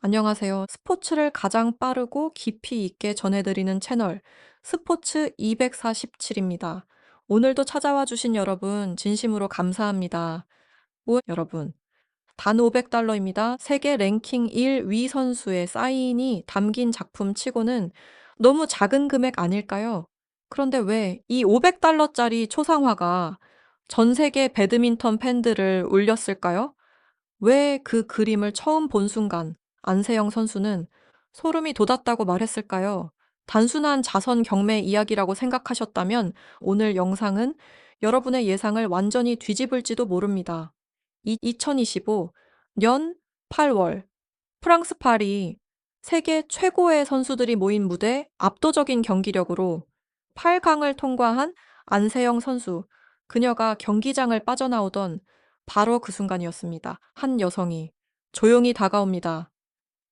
안녕하세요. 스포츠를 가장 빠르고 깊이 있게 전해드리는 채널, 스포츠 247입니다. 오늘도 찾아와 주신 여러분, 진심으로 감사합니다. 여러분, 단 $500입니다. 세계 랭킹 1위 선수의 사인이 담긴 작품 치고는 너무 작은 금액 아닐까요? 그런데 왜 이 $500짜리 초상화가 전 세계 배드민턴 팬들을 울렸을까요? 왜 그 그림을 처음 본 순간 안세영 선수는 소름이 돋았다고 말했을까요? 단순한 자선 경매 이야기라고 생각하셨다면 오늘 영상은 여러분의 예상을 완전히 뒤집을지도 모릅니다. 2025년 8월 프랑스 파리 세계 최고의 선수들이 모인 무대 압도적인 경기력으로 8강을 통과한 안세영 선수. 그녀가 경기장을 빠져나오던 바로 그 순간이었습니다. 한 여성이 조용히 다가옵니다.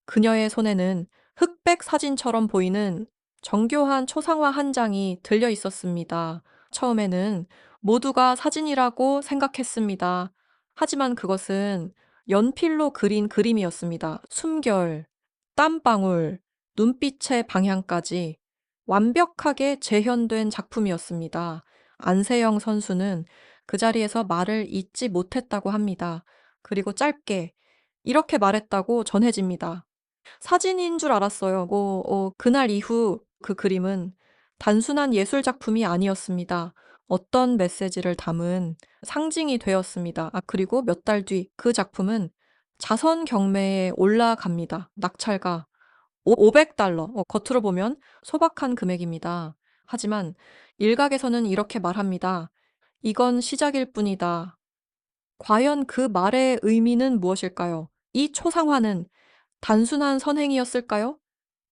그녀의 손에는 흑백 사진처럼 보이는 정교한 초상화 한 장이 들려 있었습니다. 처음에는 모두가 사진이라고 생각했습니다. 하지만 그것은 연필로 그린 그림이었습니다. 숨결, 땀방울, 눈빛의 방향까지 완벽하게 재현된 작품이었습니다. 안세영 선수는 그 자리에서 말을 잇지 못했다고 합니다. 그리고 짧게 이렇게 말했다고 전해집니다. 사진인 줄 알았어요. 그날 이후 그 그림은 단순한 예술 작품이 아니었습니다. 어떤 메시지를 담은 상징이 되었습니다. 그리고 몇 달 뒤 그 작품은 자선 경매에 올라갑니다. 낙찰가 $500. 겉으로 보면 소박한 금액입니다. 하지만 일각에서는 이렇게 말합니다. 이건 시작일 뿐이다. 과연 그 말의 의미는 무엇일까요? 이 초상화는 단순한 선행이었을까요?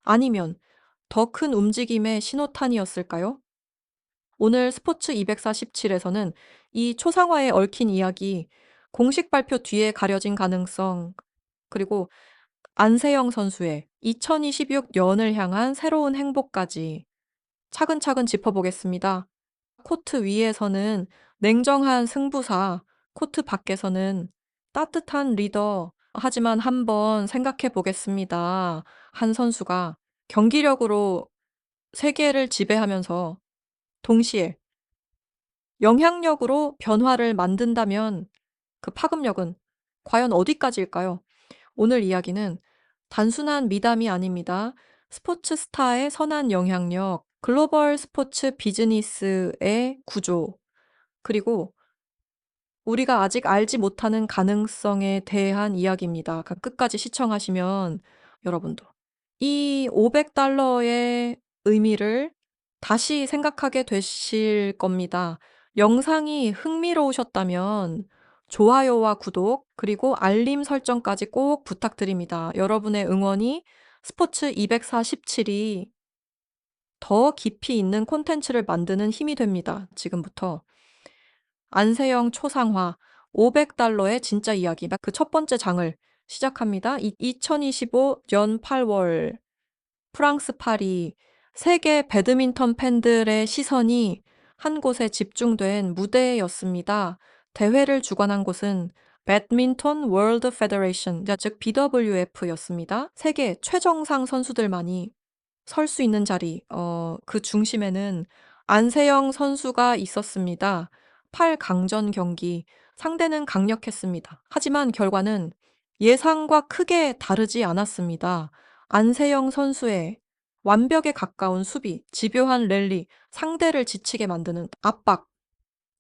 아니면 더 큰 움직임의 신호탄이었을까요? 오늘 스포츠 247에서는 이 초상화에 얽힌 이야기, 공식 발표 뒤에 가려진 가능성, 그리고 안세영 선수의 2026년을 향한 새로운 행보까지 차근차근 짚어보겠습니다. 코트 위에서는 냉정한 승부사, 코트 밖에서는 따뜻한 리더. 하지만 한번 생각해 보겠습니다. 한 선수가 경기력으로 세계를 지배하면서 동시에 영향력으로 변화를 만든다면 그 파급력은 과연 어디까지일까요? 오늘 이야기는 단순한 미담이 아닙니다. 스포츠 스타의 선한 영향력, 글로벌 스포츠 비즈니스의 구조, 그리고 우리가 아직 알지 못하는 가능성에 대한 이야기입니다. 끝까지 시청하시면 여러분도 이 $500의 의미를 다시 생각하게 되실 겁니다. 영상이 흥미로우셨다면 좋아요와 구독, 그리고 알림 설정까지 꼭 부탁드립니다. 여러분의 응원이 스포츠 247이 더 깊이 있는 콘텐츠를 만드는 힘이 됩니다. 지금부터 안세영 초상화 $500의 진짜 이야기, 그 첫 번째 장을 시작합니다. 2025년 8월 프랑스 파리 세계 배드민턴 팬들의 시선이 한 곳에 집중된 무대였습니다. 대회를 주관한 곳은 배드민턴 월드 페더레이션, 즉 BWF였습니다. 세계 최정상 선수들만이 설 수 있는 자리, 그 중심에는 안세영 선수가 있었습니다. 8강전 경기, 상대는 강력했습니다. 하지만 결과는 예상과 크게 다르지 않았습니다. 안세영 선수의 완벽에 가까운 수비, 집요한 랠리, 상대를 지치게 만드는 압박,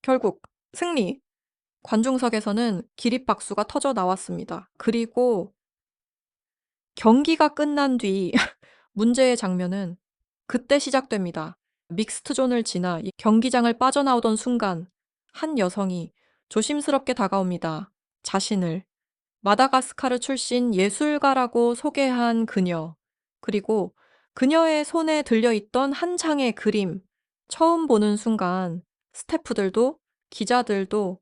결국 승리. 관중석에서는 기립박수가 터져 나왔습니다. 그리고 경기가 끝난 뒤 문제의 장면은 그때 시작됩니다. 믹스트존을 지나 이 경기장을 빠져나오던 순간 한 여성이 조심스럽게 다가옵니다. 자신을 마다가스카르 출신 예술가라고 소개한 그녀, 그리고 그녀의 손에 들려있던 한 장의 그림, 처음 보는 순간 스태프들도 기자들도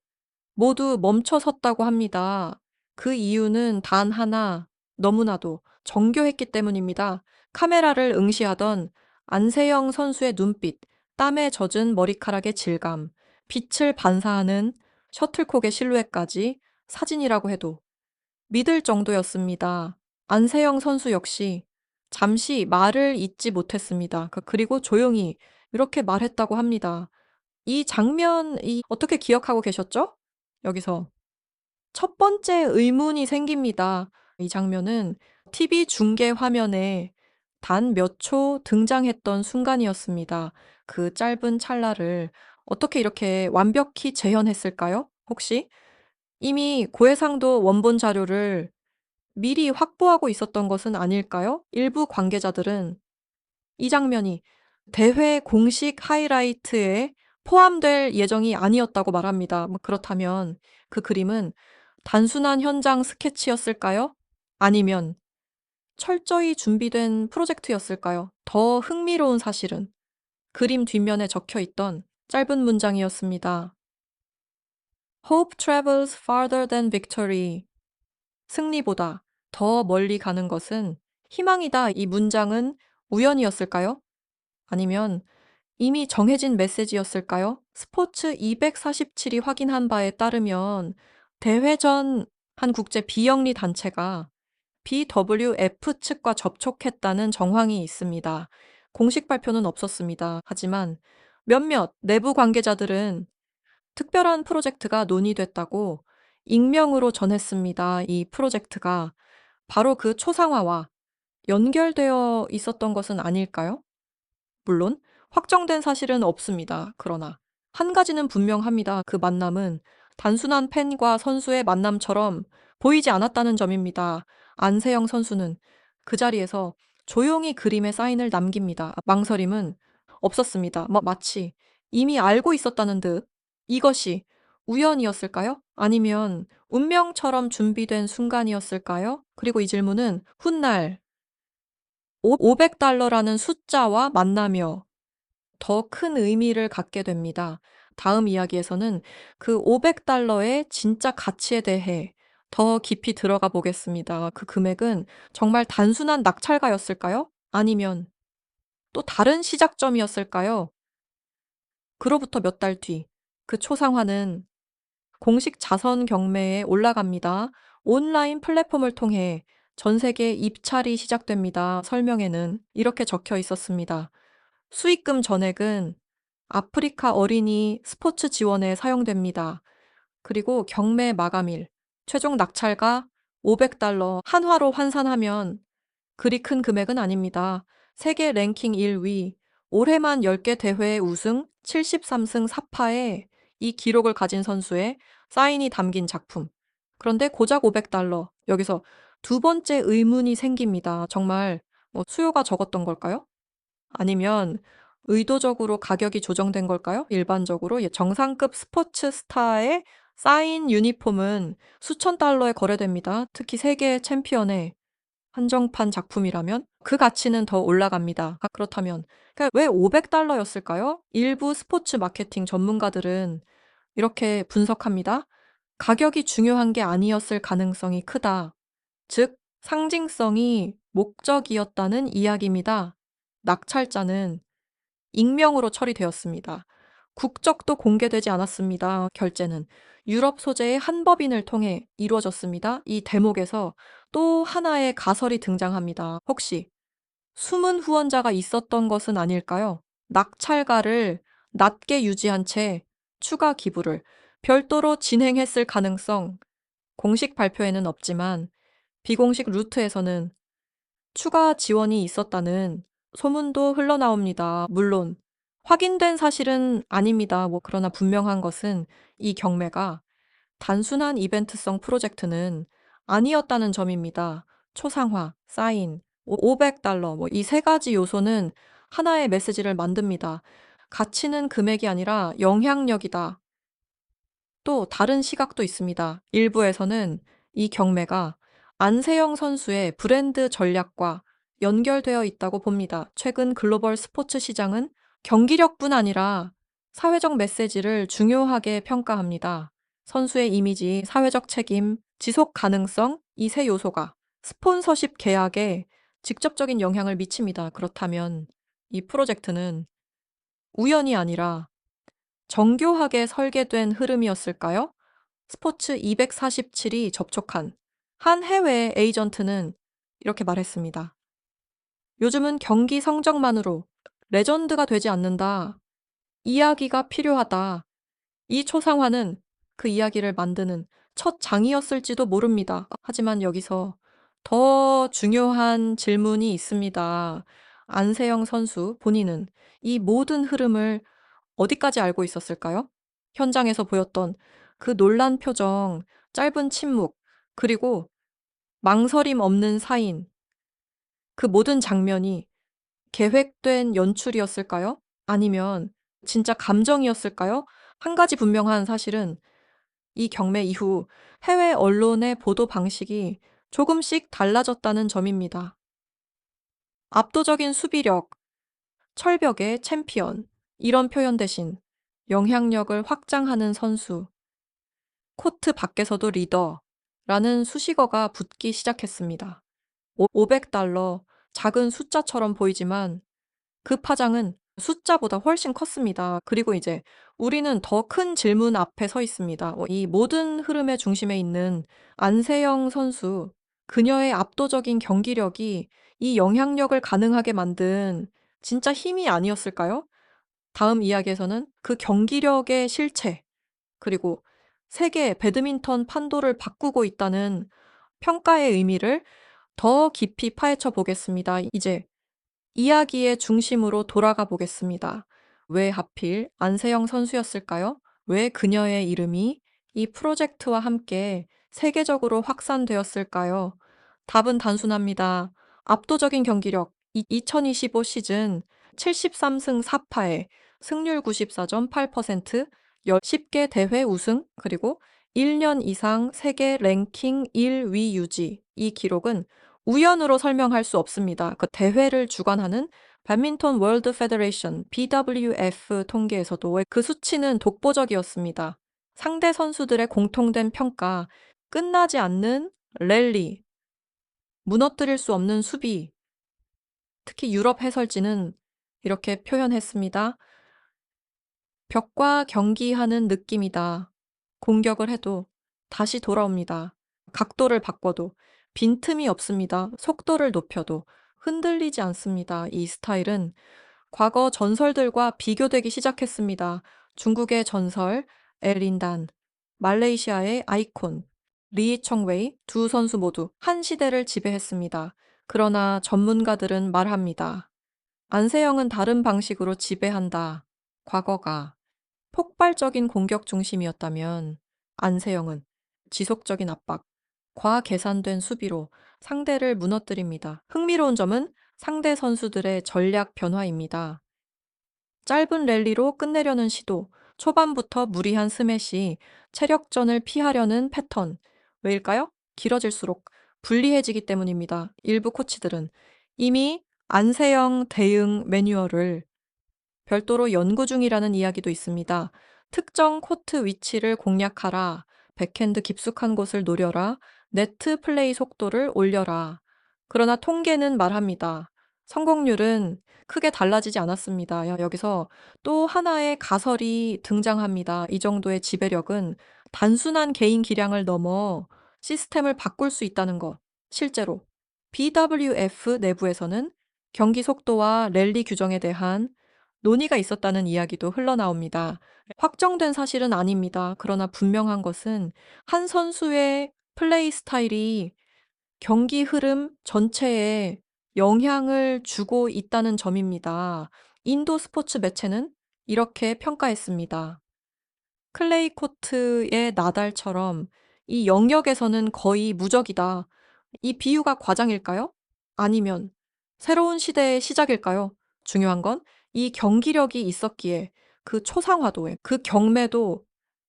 모두 멈춰 섰다고 합니다. 그 이유는 단 하나, 너무나도 정교했기 때문입니다. 카메라를 응시하던 안세영 선수의 눈빛, 땀에 젖은 머리카락의 질감, 빛을 반사하는 셔틀콕의 실루엣까지 사진이라고 해도 믿을 정도였습니다. 안세영 선수 역시 잠시 말을 잇지 못했습니다. 그리고 조용히 이렇게 말했다고 합니다. 이 장면이 어떻게 기억하고 계셨죠? 여기서 첫 번째 의문이 생깁니다. 이 장면은 TV 중계 화면에 단 몇 초 등장했던 순간이었습니다. 그 짧은 찰나를 어떻게 이렇게 완벽히 재현했을까요? 혹시 이미 고해상도 원본 자료를 미리 확보하고 있었던 것은 아닐까요? 일부 관계자들은 이 장면이 대회 공식 하이라이트에 포함될 예정이 아니었다고 말합니다. 그렇다면 그 그림은 단순한 현장 스케치였을까요? 아니면 철저히 준비된 프로젝트였을까요? 더 흥미로운 사실은 그림 뒷면에 적혀 있던 짧은 문장이었습니다. Hope travels farther than victory. 승리보다 더 멀리 가는 것은 희망이다. 이 문장은 우연이었을까요? 아니면 이미 정해진 메시지였을까요? 스포츠 247이 확인한 바에 따르면 대회 전 한 국제 비영리 단체가 BWF 측과 접촉했다는 정황이 있습니다. 공식 발표는 없었습니다. 하지만 몇몇 내부 관계자들은 특별한 프로젝트가 논의됐다고 익명으로 전했습니다. 이 프로젝트가 바로 그 초상화와 연결되어 있었던 것은 아닐까요? 물론 확정된 사실은 없습니다. 그러나 한 가지는 분명합니다. 그 만남은 단순한 팬과 선수의 만남처럼 보이지 않았다는 점입니다. 안세영 선수는 그 자리에서 조용히 그림에 사인을 남깁니다. 망설임은 없었습니다. 마치 이미 알고 있었다는 듯. 이것이 우연이었을까요? 아니면 운명처럼 준비된 순간이었을까요? 그리고 이 질문은 훗날 $500라는 숫자와 만나며 더 큰 의미를 갖게 됩니다. 다음 이야기에서는 그 $500의 진짜 가치에 대해 더 깊이 들어가 보겠습니다. 그 금액은 정말 단순한 낙찰가였을까요? 아니면 또 다른 시작점이었을까요? 그로부터 몇 달 뒤, 그 초상화는 공식 자선 경매에 올라갑니다. 온라인 플랫폼을 통해 전 세계 입찰이 시작됩니다. 설명에는 이렇게 적혀 있었습니다. 수익금 전액은 아프리카 어린이 스포츠 지원에 사용됩니다. 그리고 경매 마감일, 최종 낙찰가 $500, 한화로 환산하면 그리 큰 금액은 아닙니다. 세계 랭킹 1위, 올해만 10개 대회 우승, 73승 4파의 이 기록을 가진 선수의 사인이 담긴 작품. 그런데 고작 $500. 여기서 두 번째 의문이 생깁니다. 정말 수요가 적었던 걸까요? 아니면 의도적으로 가격이 조정된 걸까요? 일반적으로 정상급 스포츠 스타의 사인 유니폼은 수천 달러에 거래됩니다. 특히 세계 챔피언의 한정판 작품이라면 그 가치는 더 올라갑니다. 그렇다면 왜 $500였을까요? 일부 스포츠 마케팅 전문가들은 이렇게 분석합니다. 가격이 중요한 게 아니었을 가능성이 크다. 즉, 상징성이 목적이었다는 이야기입니다. 낙찰자는 익명으로 처리되었습니다. 국적도 공개되지 않았습니다. 결제는 유럽 소재의 한 법인을 통해 이루어졌습니다. 이 대목에서 또 하나의 가설이 등장합니다. 혹시 숨은 후원자가 있었던 것은 아닐까요? 낙찰가를 낮게 유지한 채 추가 기부를 별도로 진행했을 가능성, 공식 발표에는 없지만 비공식 루트에서는 추가 지원이 있었다는 소문도 흘러나옵니다. 물론 확인된 사실은 아닙니다. 그러나 분명한 것은 이 경매가 단순한 이벤트성 프로젝트는 아니었다는 점입니다. 초상화, 사인, $500, 이 세 가지 요소는 하나의 메시지를 만듭니다. 가치는 금액이 아니라 영향력이다. 또 다른 시각도 있습니다. 일부에서는 이 경매가 안세영 선수의 브랜드 전략과 연결되어 있다고 봅니다. 최근 글로벌 스포츠 시장은 경기력뿐 아니라 사회적 메시지를 중요하게 평가합니다. 선수의 이미지, 사회적 책임, 지속 가능성, 이 세 요소가 스폰서십 계약에 직접적인 영향을 미칩니다. 그렇다면 이 프로젝트는 우연이 아니라 정교하게 설계된 흐름이었을까요? 스포츠 247이 접촉한 한 해외 에이전트는 이렇게 말했습니다. 요즘은 경기 성적만으로 레전드가 되지 않는다. 이야기가 필요하다. 이 초상화는 그 이야기를 만드는 첫 장이었을지도 모릅니다. 하지만 여기서 더 중요한 질문이 있습니다. 안세영 선수 본인은 이 모든 흐름을 어디까지 알고 있었을까요? 현장에서 보였던 그 놀란 표정, 짧은 침묵, 그리고 망설임 없는 사인, 그 모든 장면이 계획된 연출이었을까요? 아니면 진짜 감정이었을까요? 한 가지 분명한 사실은 이 경매 이후 해외 언론의 보도 방식이 조금씩 달라졌다는 점입니다. 압도적인 수비력, 철벽의 챔피언, 이런 표현 대신 영향력을 확장하는 선수, 코트 밖에서도 리더라는 수식어가 붙기 시작했습니다. $500, 작은 숫자처럼 보이지만 그 파장은 숫자보다 훨씬 컸습니다. 그리고 이제 우리는 더 큰 질문 앞에 서 있습니다. 이 모든 흐름의 중심에 있는 안세영 선수, 그녀의 압도적인 경기력이 이 영향력을 가능하게 만든 진짜 힘이 아니었을까요? 다음 이야기에서는 그 경기력의 실체, 그리고 세계 배드민턴 판도를 바꾸고 있다는 평가의 의미를 더 깊이 파헤쳐 보겠습니다. 이제 이야기의 중심으로 돌아가 보겠습니다. 왜 하필 안세영 선수였을까요? 왜 그녀의 이름이 이 프로젝트와 함께 세계적으로 확산되었을까요? 답은 단순합니다. 압도적인 경기력, 2025 시즌 73승 4패에 승률 94.8%, 10개 대회 우승, 그리고 1년 이상 세계 랭킹 1위 유지. 이 기록은 우연으로 설명할 수 없습니다. 그 대회를 주관하는 배드민턴 월드 페더레이션 BWF 통계에서도 그 수치는 독보적이었습니다. 상대 선수들의 공통된 평가, 끝나지 않는 랠리, 무너뜨릴 수 없는 수비. 특히 유럽 해설진은 이렇게 표현했습니다. 벽과 경기하는 느낌이다. 공격을 해도 다시 돌아옵니다. 각도를 바꿔도 빈틈이 없습니다. 속도를 높여도 흔들리지 않습니다. 이 스타일은 과거 전설들과 비교되기 시작했습니다. 중국의 전설 엘린단, 말레이시아의 아이콘 리 청웨이 두 선수 모두 한 시대를 지배했습니다. 그러나 전문가들은 말합니다. 안세영은 다른 방식으로 지배한다. 과거가 폭발적인 공격 중심이었다면 안세영은 지속적인 압박, 과계산된 수비로 상대를 무너뜨립니다. 흥미로운 점은 상대 선수들의 전략 변화입니다. 짧은 랠리로 끝내려는 시도, 초반부터 무리한 스매시, 체력전을 피하려는 패턴. 왜일까요? 길어질수록 불리해지기 때문입니다. 일부 코치들은 이미 안세영 대응 매뉴얼을 별도로 연구 중이라는 이야기도 있습니다. 특정 코트 위치를 공략하라. 백핸드 깊숙한 곳을 노려라. 네트 플레이 속도를 올려라. 그러나 통계는 말합니다. 성공률은 크게 달라지지 않았습니다. 여기서 또 하나의 가설이 등장합니다. 이 정도의 지배력은 단순한 개인 기량을 넘어 시스템을 바꿀 수 있다는 것. 실제로 BWF 내부에서는 경기 속도와 랠리 규정에 대한 논의가 있었다는 이야기도 흘러나옵니다. 확정된 사실은 아닙니다. 그러나 분명한 것은 한 선수의 플레이 스타일이 경기 흐름 전체에 영향을 주고 있다는 점입니다. 인도 스포츠 매체는 이렇게 평가했습니다. 클레이 코트의 나달처럼 이 영역에서는 거의 무적이다. 이 비유가 과장일까요? 아니면 새로운 시대의 시작일까요? 중요한 건 이 경기력이 있었기에 그 초상화도에 그 경매도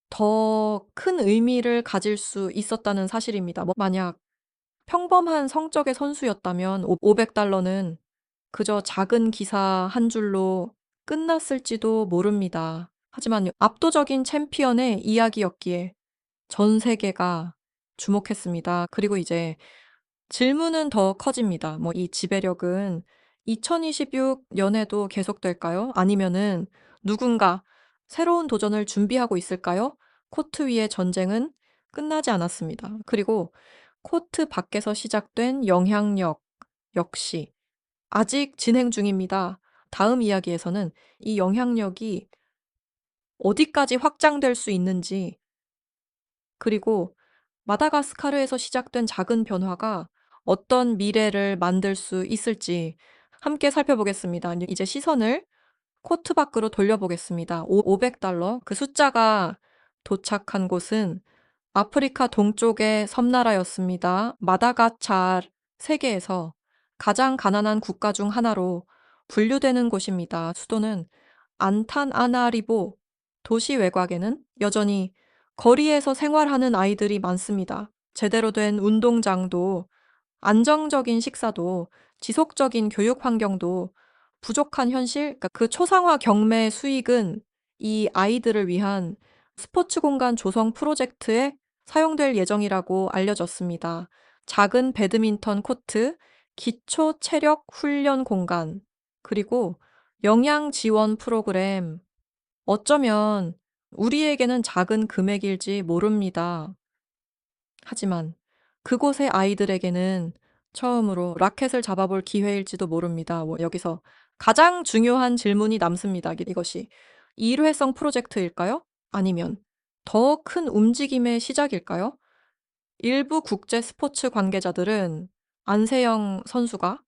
더 큰 의미를 가질 수 있었다는 사실입니다. 만약 평범한 성적의 선수였다면 $500는 그저 작은 기사 한 줄로 끝났을지도 모릅니다. 하지만 압도적인 챔피언의 이야기였기에 전 세계가 주목했습니다. 그리고 이제 질문은 더 커집니다. 이 지배력은 2026년에도 계속될까요? 아니면은 누군가 새로운 도전을 준비하고 있을까요? 코트 위의 전쟁은 끝나지 않았습니다. 그리고 코트 밖에서 시작된 영향력, 역시 아직 진행 중입니다. 다음 이야기에서는 이 영향력이 어디까지 확장될 수 있는지, 그리고 마다가스카르에서 시작된 작은 변화가 어떤 미래를 만들 수 있을지 함께 살펴보겠습니다. 이제 시선을 코트 밖으로 돌려보겠습니다. 500달러. 그 숫자가 도착한 곳은 아프리카 동쪽의 섬나라였습니다. 마다가스카르, 세계에서 가장 가난한 국가 중 하나로 분류되는 곳입니다. 수도는 안탄아나리보. 도시 외곽에는 여전히 거리에서 생활하는 아이들이 많습니다. 제대로 된 운동장도, 안정적인 식사도, 지속적인 교육 환경도 부족한 현실, 그러니까 그 초상화 경매 수익은 이 아이들을 위한 스포츠 공간 조성 프로젝트에 사용될 예정이라고 알려졌습니다. 작은 배드민턴 코트, 기초 체력 훈련 공간, 그리고 영양 지원 프로그램. 어쩌면 우리에게는 작은 금액일지 모릅니다. 하지만 그곳의 아이들에게는 처음으로 라켓을 잡아볼 기회일지도 모릅니다. 여기서 가장 중요한 질문이 남습니다. 이것이 일회성 프로젝트일까요? 아니면 더 큰 움직임의 시작일까요? 일부 국제 스포츠 관계자들은 안세영 선수가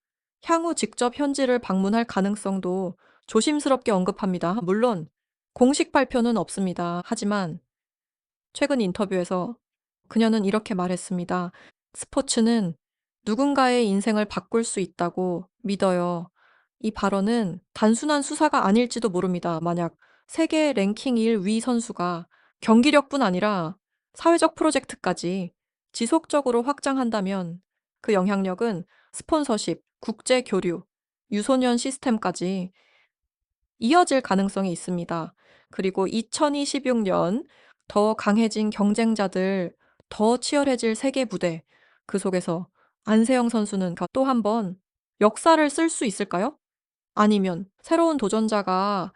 향후 직접 현지를 방문할 가능성도 조심스럽게 언급합니다. 물론 공식 발표는 없습니다. 하지만 최근 인터뷰에서 그녀는 이렇게 말했습니다. 스포츠는 누군가의 인생을 바꿀 수 있다고 믿어요. 이 발언은 단순한 수사가 아닐지도 모릅니다. 만약 세계 랭킹 1위 선수가 경기력뿐 아니라 사회적 프로젝트까지 지속적으로 확장한다면 그 영향력은 스폰서십, 국제 교류, 유소년 시스템까지 이어질 가능성이 있습니다. 그리고 2026년 더 강해진 경쟁자들, 더 치열해질 세계 무대, 그 속에서 안세영 선수는 또 한 번 역사를 쓸 수 있을까요? 아니면 새로운 도전자가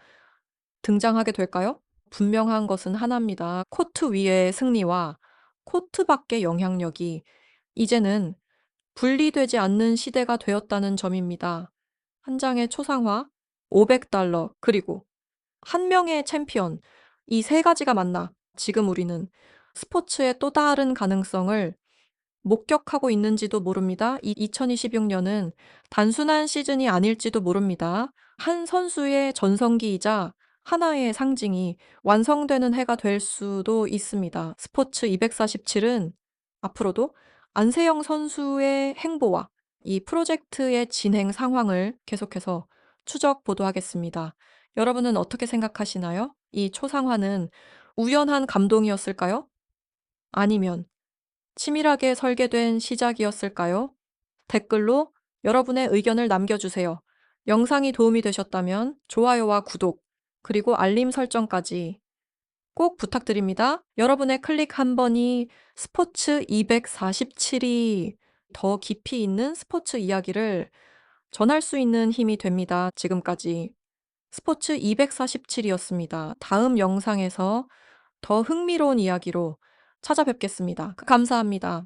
등장하게 될까요? 분명한 것은 하나입니다. 코트 위의 승리와 코트 밖의 영향력이 이제는 분리되지 않는 시대가 되었다는 점입니다. 한 장의 초상화, 500달러, 그리고 한 명의 챔피언, 이 세 가지가 만나 지금 우리는 스포츠의 또 다른 가능성을 목격하고 있는지도 모릅니다. 2026년은 단순한 시즌이 아닐지도 모릅니다. 한 선수의 전성기이자 하나의 상징이 완성되는 해가 될 수도 있습니다. 스포츠 247은 앞으로도 안세영 선수의 행보와 이 프로젝트의 진행 상황을 계속해서 추적 보도하겠습니다. 여러분은 어떻게 생각하시나요? 이 초상화는 우연한 감동이었을까요? 아니면 치밀하게 설계된 시작이었을까요? 댓글로 여러분의 의견을 남겨주세요. 영상이 도움이 되셨다면 좋아요와 구독, 그리고 알림 설정까지 꼭 부탁드립니다. 여러분의 클릭 한 번이 스포츠 247이 더 깊이 있는 스포츠 이야기를 전할 수 있는 힘이 됩니다. 지금까지 스포츠 247이었습니다. 다음 영상에서 더 흥미로운 이야기로 찾아뵙겠습니다. 감사합니다.